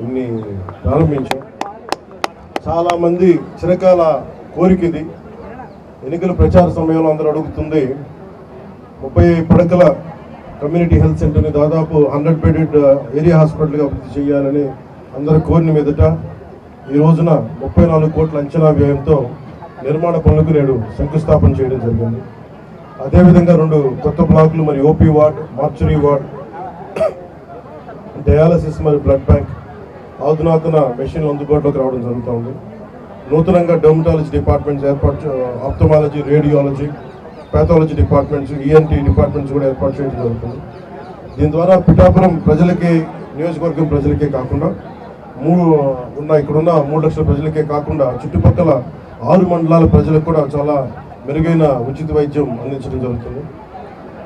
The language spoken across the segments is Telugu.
ఇన్ని ప్రారంభించాం. చాలామంది చిరకాల కోరిక ఇది. ఎన్నికల ప్రచార సమయంలో అందరూ అడుగుతుంది 30 పడకల కమ్యూనిటీ హెల్త్ సెంటర్ని దాదాపు 100 బెడెడ్ ఏరియా హాస్పిటల్గా అభివృద్ధి చేయాలని అందరూ కోరిన మీదట ఈ రోజున 34 కోట్ల అంచనా వ్యయంతో నిర్మాణ పనులకు నేడు శంకుస్థాపన చేయడం జరిగింది. అదేవిధంగా 2 కొత్త బ్లాకులు మరియు OP ward, mortuary ward, dialysis మరియు బ్లడ్ బ్యాంక్, ఆధునాతన మెషిన్లు అందుబాటులోకి రావడం జరుగుతుంది. నూతనంగా డెర్మటాలజీ డిపార్ట్మెంట్స్ ఏర్పాటు, ophthalmology, radiology, pathology departments, ENT departments కూడా ఏర్పాటు చేయడం జరుగుతుంది. దీని ద్వారా పిఠాపురం ప్రజలకి, నియోజకవర్గం ప్రజలకే కాకుండా ఇక్కడున్న 3 లక్షల ప్రజలకే కాకుండా చుట్టుపక్కల 6 మండలాల ప్రజలకు కూడా చాలా మెరుగైన ఉచిత వైద్యం అందించడం జరుగుతుంది.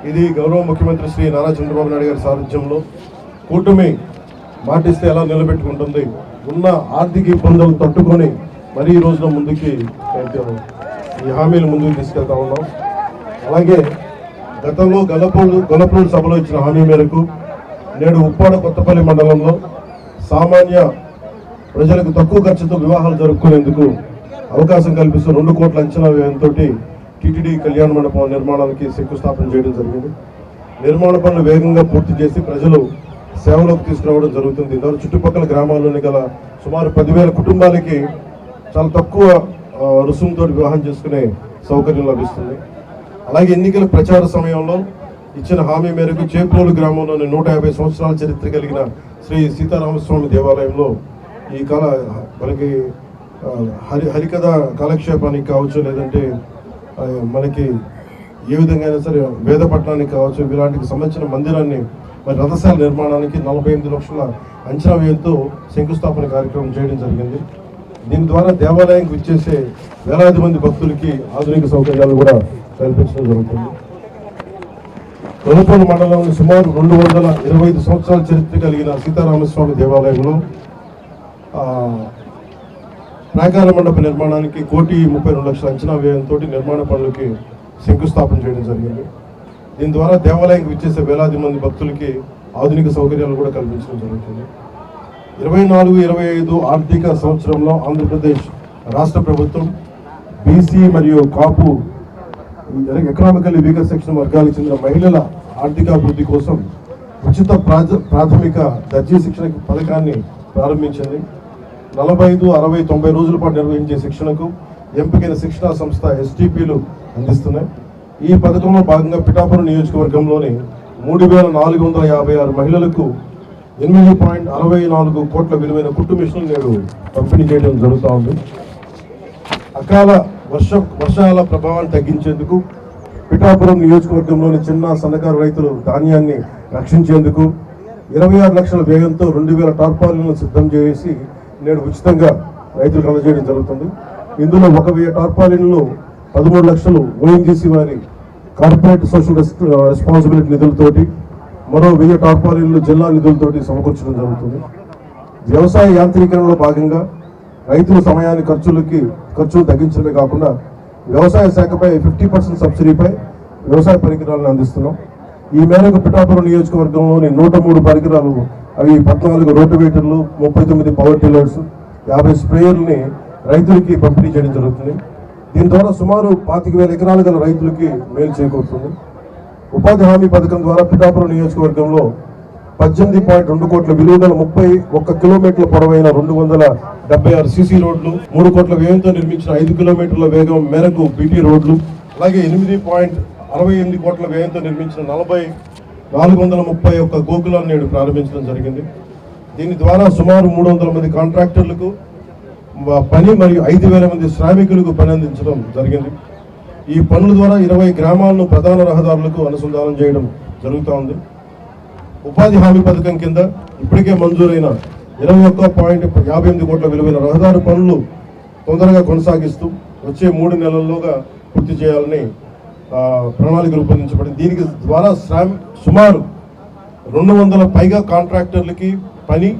ఇది గౌరవ ముఖ్యమంత్రి శ్రీ నారా చంద్రబాబు నాయుడు గారి సారథ్యంలో కూటమి మాటిస్తే ఎలా నిలబెట్టుకుంటుంది, ఉన్న ఆర్థిక ఇబ్బందులను తట్టుకొని మరీ ఈ రోజున ముందుకి ఈ హామీలు ముందుకు తీసుకెళ్తా ఉన్నాం. అలాగే గతంలో గొల్లపూడి సభలో ఇచ్చిన హామీ మేరకు నేడు ఉప్పాడ కొత్తపల్లి మండలంలో సామాన్య ప్రజలకు తక్కువ ఖర్చుతో వివాహాలు జరుపుకునేందుకు అవకాశం కల్పిస్తూ 2 కోట్ల అంచనా వ్యయంతో టీటీడీ కళ్యాణ మండపం నిర్మాణానికి శంకుస్థాపన చేయడం జరిగింది. నిర్మాణ పనులు వేగంగా పూర్తి చేసి ప్రజలు సేవలోకి తీసుకురావడం జరుగుతుంది. ఇందులో చుట్టుపక్కల గ్రామాల్లోని గల సుమారు 10,000 కుటుంబాలకి చాలా తక్కువ రుసుముతో వివాహం చేసుకునే సౌకర్యం లభిస్తుంది. అలాగే ఎన్నికల ప్రచార సమయంలో ఇచ్చిన హామీ మేరకు చేప్రోలు గ్రామంలోని 150 సంవత్సరాల చరిత్ర కలిగిన శ్రీ సీతారామస్వామి దేవాలయంలో ఈ మనకి హరికథ కాలక్షేపానికి కావచ్చు, లేదంటే మనకి ఏ విధంగా అయినా సరే వేద పట్టణానికి కావచ్చు, ఇలాంటికి సంబంధించిన మందిరాన్ని మరి రథశాల నిర్మాణానికి 48 లక్షల అంచనా వ్యయంతో శంకుస్థాపన కార్యక్రమం చేయడం జరిగింది. దీని ద్వారా దేవాలయానికి విచ్చేసే వేలాది మంది భక్తులకి ఆధునిక సౌకర్యాలు కూడా కల్పించడం జరుగుతుంది. కొలపూరు మండలంలోని సుమారు 225 సంవత్సరాల చరిత్ర కలిగిన సీతారామస్వామి దేవాలయంలో ప్రాకార మండప నిర్మాణానికి 1,32,00,000 అంచనా వ్యయంతో నిర్మాణ పనులకి శంకుస్థాపన చేయడం జరిగింది. దీని ద్వారా దేవాలయానికి విచ్చేసే వేలాది మంది భక్తులకి ఆధునిక సౌకర్యాలు కూడా కల్పించడం జరుగుతుంది. 24-25 ఆర్థిక సంవత్సరంలో ఆంధ్రప్రదేశ్ రాష్ట్ర ప్రభుత్వం బీసీ మరియు కాపు ఎకనామికల్లీ వీకర్ సెక్షన్ వర్గాలకు చెందిన మహిళల ఆర్థికాభివృద్ధి కోసం ఉచిత ప్రాథమిక దర్జీ శిక్షణ పథకాన్ని ప్రారంభించింది. 45, 60, 90 రోజుల పాటు నిర్వహించే శిక్షణకు ఎంపికైన శిక్షణా సంస్థ ఎస్టీపీలు అందిస్తున్నాయి. ఈ పథకంలో భాగంగా పిఠాపురం నియోజకవర్గంలోని 3,456 మహిళలకు 8.64 కోట్ల విలువైన కుట్టు మిషన్లు నేడు పంపిణీ చేయడం జరుగుతూ ఉంది. అకాల వర్షాల ప్రభావాన్ని తగ్గించేందుకు పిఠాపురం నియోజకవర్గంలోని చిన్న సన్నకారు రైతులు ధాన్యాన్ని రక్షించేందుకు 26 లక్షల వ్యయంతో 2,000 టార్పాలిన్లను సిద్ధం చేసి నేడు ఉచితంగా రైతులకు అందజేయడం జరుగుతుంది. ఇందులో 1,000 టార్పాలిన్లు 13 లక్షలు ఓఎన్జీసీ వారి కార్పొరేట్ సోషల్ రెస్పాన్సిబిలిటీ నిధులతోటి, మరో 1000 టార్పాలిన్లు జిల్లా నిధులతోటి సమకూర్చడం జరుగుతుంది. వ్యవసాయ యాంత్రీకరణలో భాగంగా రైతుల సమయాన్ని ఖర్చులు తగ్గించడమే కాకుండా వ్యవసాయ శాఖపై 50% సబ్సిడీపై వ్యవసాయ పరికరాలను అందిస్తున్నాం. ఈ మేరకు పిఠాపురం నియోజకవర్గంలోని 103 పరికరాలు, అవి 14 రోటివేటర్లు, 39 పవర్ టిల్లర్స్, 50 స్ప్రేయర్ని రైతులకి పంపిణీ చేయడం జరుగుతుంది. దీని ద్వారా సుమారు 25,000 ఎకరాలు గల రైతులకి మేలు చేకూరుతుంది. ఉపాధి హామీ పథకం ద్వారా పిఠాపురం నియోజకవర్గంలో 18.2 కోట్ల విలువ గల 31 కిలోమీటర్ల పొడవైన 276 సీసీ రోడ్లు, 3 కోట్ల వ్యయంతో నిర్మించిన 5 కిలోమీటర్ల వేగం మేరకు బీటీ రోడ్లు, అలాగే 8.68 కోట్ల వ్యయంతో నిర్మించిన 431 గోకులాన్ని నేడు ప్రారంభించడం జరిగింది. దీని ద్వారా సుమారు 300 మంది కాంట్రాక్టర్లకు పని మరియు 5,000 మంది శ్రామికులకు పని అందించడం జరిగింది. ఈ పనుల ద్వారా 20 గ్రామాలను ప్రధాన రహదారులకు అనుసంధానం చేయడం జరుగుతూ ఉంది. ఉపాధి హామీ పథకం కింద ఇప్పటికే మంజూరైన 21.58 కోట్ల విలువైన రహదారి పనులు తొందరగా కొనసాగిస్తూ వచ్చే 3 నెలల్లోగా పూర్తి చేయాలని ప్రణాళిక రూపొందించబడింది. దీనికి ద్వారా సుమారు 200 పైగా కాంట్రాక్టర్లకి పని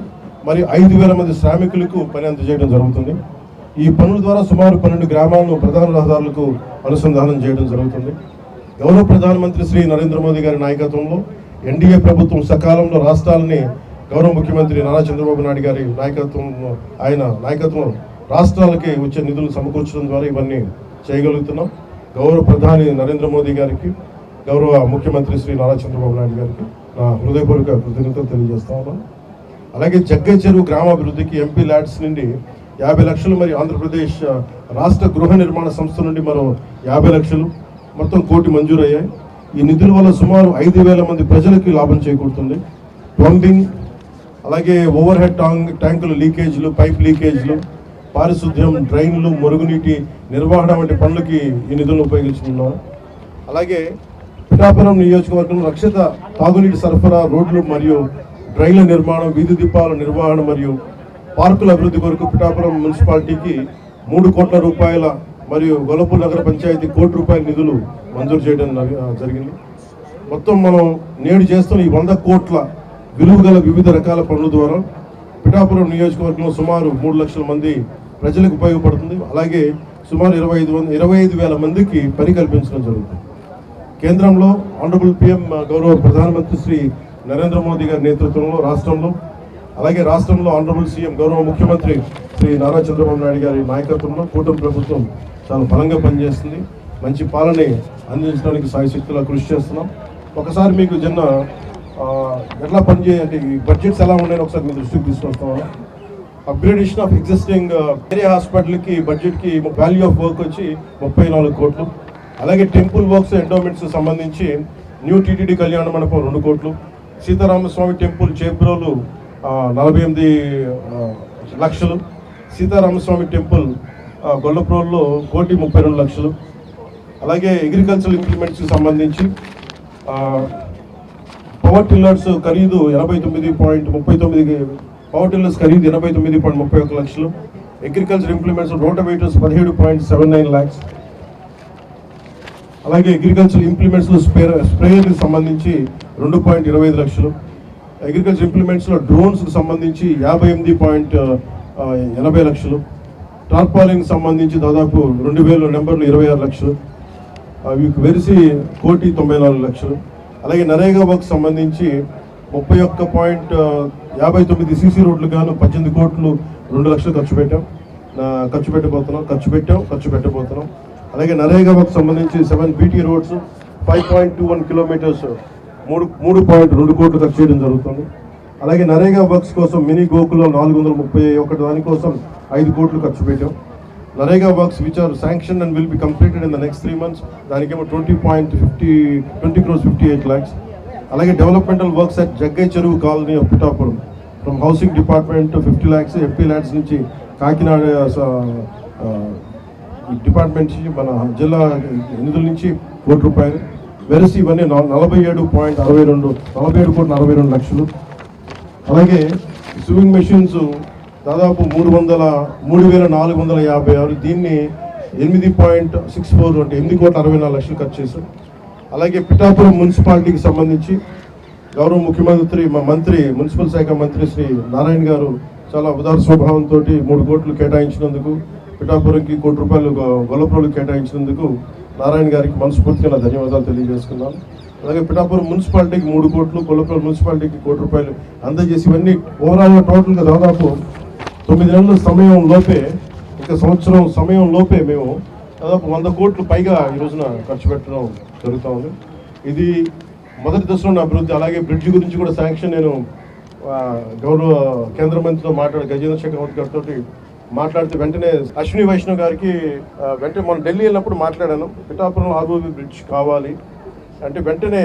మరియు 5,000 మంది శ్రామికులకు పని అందజేయడం జరుగుతుంది. ఈ పనుల ద్వారా సుమారు 12 గ్రామాలను ప్రధాన రహదారులకు అనుసంధానం చేయడం జరుగుతుంది. గౌరవ ప్రధానమంత్రి శ్రీ నరేంద్ర మోదీ గారి నాయకత్వంలో ఎన్డీఏ ప్రభుత్వం సకాలంలో రాష్ట్రాలని గౌరవ ముఖ్యమంత్రి నారా చంద్రబాబు నాయుడు గారి నాయకత్వం రాష్ట్రాలకి వచ్చే నిధులు సమకూర్చడం ద్వారా ఇవన్నీ చేయగలుగుతున్నాం. గౌరవ ప్రధాని నరేంద్ర మోదీ గారికి, గౌరవ ముఖ్యమంత్రి శ్రీ నారా చంద్రబాబు నాయుడు గారికి నా హృదయపూర్వక కృతజ్ఞతలు తెలియజేస్తా ఉన్నాను. అలాగే జగ్గై చెరువు గ్రామాభివృద్ధికి ఎంపీ ల్యాడ్స్ నుండి 50 లక్షలు, మరి ఆంధ్రప్రదేశ్ రాష్ట్ర గృహ నిర్మాణ సంస్థ నుండి మరో 50 లక్షలు, మొత్తం 1 కోటి మంజూరయ్యాయి. ఈ నిధుల వల్ల సుమారు 5,000 మంది ప్రజలకి లాభం చేకూరుతుంది. ప్లంబింగ్, అలాగే ఓవర్ హెడ్ ట్యాంకులు లీకేజీలు, పైప్ లీకేజీలు, పారిశుద్ధ్యం, డ్రైన్లు, మురుగునీటి నిర్వహణ వంటి పనులకి ఈ నిధులను ఉపయోగించుకున్నారు. అలాగే పిఠాపురం నియోజకవర్గం రక్షిత తాగునీటి సరఫరా, రోడ్లు మరియు డ్రైన్ల నిర్మాణం, వీధి దీపాల నిర్వహణ మరియు పార్కుల అభివృద్ధి కొరకు పిఠాపురం మున్సిపాలిటీకి 3 కోట్ల రూపాయల మరియు గొల్లపూర్ నగర పంచాయతీ 1 కోటి రూపాయల నిధులు మంజూరు చేయడం జరిగింది. మొత్తం మనం నేడు చేస్తున్న ఈ 100 కోట్ల విలువ గల వివిధ రకాల పనుల ద్వారా పిఠాపురం నియోజకవర్గంలో సుమారు 3 లక్షల మంది ప్రజలకు ఉపయోగపడుతుంది. అలాగే సుమారు 25,000 మందికి పని కల్పించడం జరుగుతుంది. కేంద్రంలో ఆనరబుల్ పిఎం గౌరవ ప్రధానమంత్రి శ్రీ నరేంద్ర మోదీ గారి నేతృత్వంలో అలాగే రాష్ట్రంలో ఆనరబుల్ సీఎం గౌరవ ముఖ్యమంత్రి శ్రీ నారా చంద్రబాబు నాయుడు గారి నాయకత్వంలో కూటమి ప్రభుత్వం చాలా బలంగా పనిచేస్తుంది. మంచి పాలన అందించడానికి సాయశక్తులా కృషి చేస్తున్నాం. ఒకసారి మీకు ఎట్లా పనిచేయాలంటే ఈ బడ్జెట్స్ ఎలా ఉన్నాయని ఒకసారి మీ దృష్టికి తీసుకొస్తాము. అప్గ్రేడేషన్ ఆఫ్ ఎగ్జిస్టింగ్ ఏరియా హాస్పిటల్కి బడ్జెట్కి వాల్యూ ఆఫ్ వర్క్ వచ్చి 34 కోట్లు. అలాగే టెంపుల్ వర్క్స్ ఎండోమెంట్స్ సంబంధించి న్యూ టీటీడీ కళ్యాణ మండపం 2 కోట్లు, సీతారామస్వామి టెంపుల్ చేబ్రోలు 48 లక్షలు, సీతారామస్వామి టెంపుల్ గొల్లప్రోల్లో 1,32 లక్షలు. అలాగే అగ్రికల్చరల్ ఇంప్లిమెంట్స్కి సంబంధించి పవర్ టిల్లర్స్ ఖరీదు 89.39 పవర్ టిల్లర్స్ ఖరీదు 89.31 లక్షలు. Agriculture implements rotavators 17.79 lakhs. అలాగే అగ్రికల్చర్ ఇంప్లిమెంట్స్లో స్ప్రేయర్కి సంబంధించి 2.25 లక్షలు. అగ్రికల్చర్ ఇంప్లిమెంట్స్లో డ్రోన్స్కి సంబంధించి 58.80 లక్షలు. టార్పాలిన్కి సంబంధించి దాదాపు 2,000 నెంబర్లు 26 లక్షలు. వెరిసి 1,94 లక్షలు. అలాగే నరేగా వర్క్ సంబంధించి 31.59 సీసీ రోడ్లు గాను 18 కోట్లు 2 లక్షలు ఖర్చు పెట్టబోతున్నాం. అలాగే నరేగా వర్క్ సంబంధించి 7 బీటీ రోడ్స్ 5.21 కిలోమీటర్స్ 3.2 కోట్లు ఖర్చు చేయడం జరుగుతుంది. అలాగే నరేగా వర్క్స్ కోసం మినీ గోకులో 431 దానికోసం 5 కోట్లు ఖర్చు పెట్టాం. NREGA works which are sanction and will be completed in the next 3 months దానికేమో 20 crores 58 lakhs. అలాగే developmental works at Jaggai Cheruvu colony of Pithapuram from housing department 50 lakhs, MP LADS నుంచి కాకినాడ డిపార్ట్మెంట్ నుంచి మన జిల్లా నిధుల నుంచి 1 కోటి రూపాయలు. వెరసి ఇవన్నీ 47.62 లక్షలు. అలాగే స్విమ్మింగ్ మెషిన్స్ దాదాపు 3,456, దీన్ని 8.64 అంటే 8,64 లక్షలు ఖర్చు చేశాం. అలాగే పిఠాపురం మున్సిపాలిటీకి సంబంధించి గౌరవ ముఖ్యమంత్రి మున్సిపల్ శాఖ మంత్రి శ్రీ నారాయణ గారు చాలా ఉదార స్వభావంతో 3 కోట్లు కేటాయించినందుకు, పిఠాపురంకి 1 కోటి రూపాయలు గొల్లప్రోలుకి కేటాయించినందుకు నారాయణ గారికి మనస్ఫూర్తిగా నా ధన్యవాదాలు తెలియజేసుకున్నాను. అలాగే పిఠాపురం మున్సిపాలిటీకి 3 కోట్లు, గొల్లప్రోలు మున్సిపాలిటీకి 1 కోటి రూపాయలు అందజేసి ఇవన్నీ ఓవరాల్గా టోటల్గా దాదాపు 9 నెలల సంవత్సరం సమయం లోపే మేము దాదాపు 100 కోట్లు పైగా ఈ రోజున ఖర్చు పెట్టడం జరుగుతూ ఉంది. ఇది మొదటి దశలో ఉన్న అభివృద్ధి. అలాగే బ్రిడ్జ్ గురించి కూడా శాంక్షన్ నేను గౌరవ కేంద్ర మంత్రితో గజేంద్ర షెకావత్ గారితో మాట్లాడితే వెంటనే అశ్విని వైష్ణవ్ గారికి మొన్న ఢిల్లీ వెళ్ళినప్పుడు మాట్లాడాను, పిఠాపురంలో ఆర్ఓబి బ్రిడ్జ్ కావాలి అంటే వెంటనే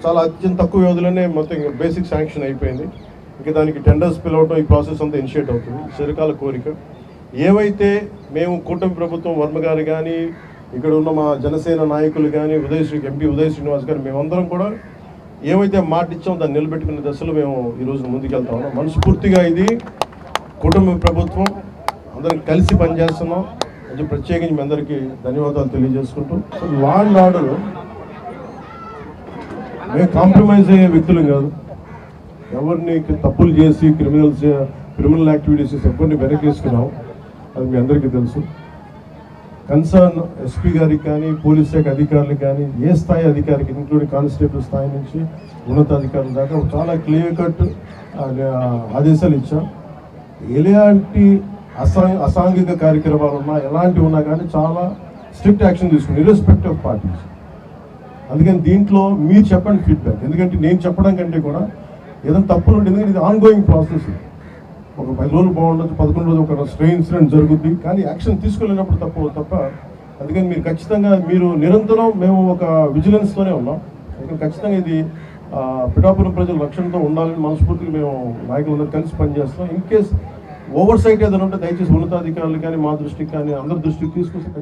చాలా అత్యంత తక్కువ వ్యవధిలోనే మొత్తం బేసిక్ శాంక్షన్ అయిపోయింది. ఇంకా దానికి టెండర్స్ పిలవడం, ఈ ప్రాసెస్ అంతా ఇనిషియేట్ అవుతుంది. చిరకాల కోరిక. ఏవైతే మేము కూటమి ప్రభుత్వం వర్మ గారు కానీ, ఇక్కడ ఉన్న మా జనసేన నాయకులు కానీ, ఎంపీ ఉదయ్ శ్రీనివాస్ గారు, మేమందరం కూడా ఏమైతే మాట ఇచ్చామో దాన్ని నిలబెట్టుకునే దశలో మేము ఈరోజు ముందుకెళ్తా ఉన్నాం. మనస్ఫూర్తిగా ఇది కూటమి ప్రభుత్వం, అందరం కలిసి పనిచేస్తున్నాం. అది ప్రత్యేకించి మీ అందరికీ ధన్యవాదాలు తెలియజేసుకుంటూ, లా అండ్ ఆర్డర్ మేము కాంప్రమైజ్ అయ్యే వ్యక్తులం కాదు. ఎవరిని తప్పులు చేసి క్రిమినల్ యాక్టివిటీస్ ఎవరిని వెనకేసుకున్నాం అది మీ అందరికీ తెలుసు. కన్సర్న్ ఎస్పీ గారికి కానీ, పోలీస్ శాఖ అధికారులకు కానీ, ఏ స్థాయి అధికారికి ఇంక్లూడింగ్ కానిస్టేబుల్ స్థాయి నుంచి ఉన్నతాధికారుల దాకా చాలా క్లియర్ కట్ ఆదేశాలు ఇచ్చాం. ఎలాంటి అసాంఘిక కార్యక్రమాలు ఉన్నా ఎలాంటివి ఉన్నా కానీ చాలా స్ట్రిక్ట్ యాక్షన్ తీసుకుని ఇర్రెస్పెక్టివ్ ఆఫ్ పార్టీస్. అందుకని దీంట్లో మీరు చెప్పండి ఫీడ్బ్యాక్, ఎందుకంటే నేను చెప్పడం కంటే కూడా ఏదైనా తప్పులు ఉంటుంది, ఎందుకంటే ఇది ఆన్గోయింగ్ ప్రాసెస్. ఒక 10 రోజులు బాగుండొచ్చు, 11 రోజులు ఒక స్ట్రే ఇన్సిడెంట్ జరుగుద్ది, కానీ యాక్షన్ తీసుకోలేనప్పుడు తప్ప. అందుకని మీరు ఖచ్చితంగా మీరు నిరంతరం మేము ఒక విజిలెన్స్తోనే ఉన్నాం. అందుకని ఖచ్చితంగా ఇది పిఠాపురం ప్రజల రక్షణతో ఉండాలని మనస్ఫూర్తిగా మేము నాయకులందరూ కలిసి పనిచేస్తాం. ఇన్ కేస్ ఓవర్ సైట్ ఏదైనా ఉంటే దయచేసి ఉన్నతాధికారులు కానీ మా దృష్టికి కానీ అందరి దృష్టికి తీసుకొస్తే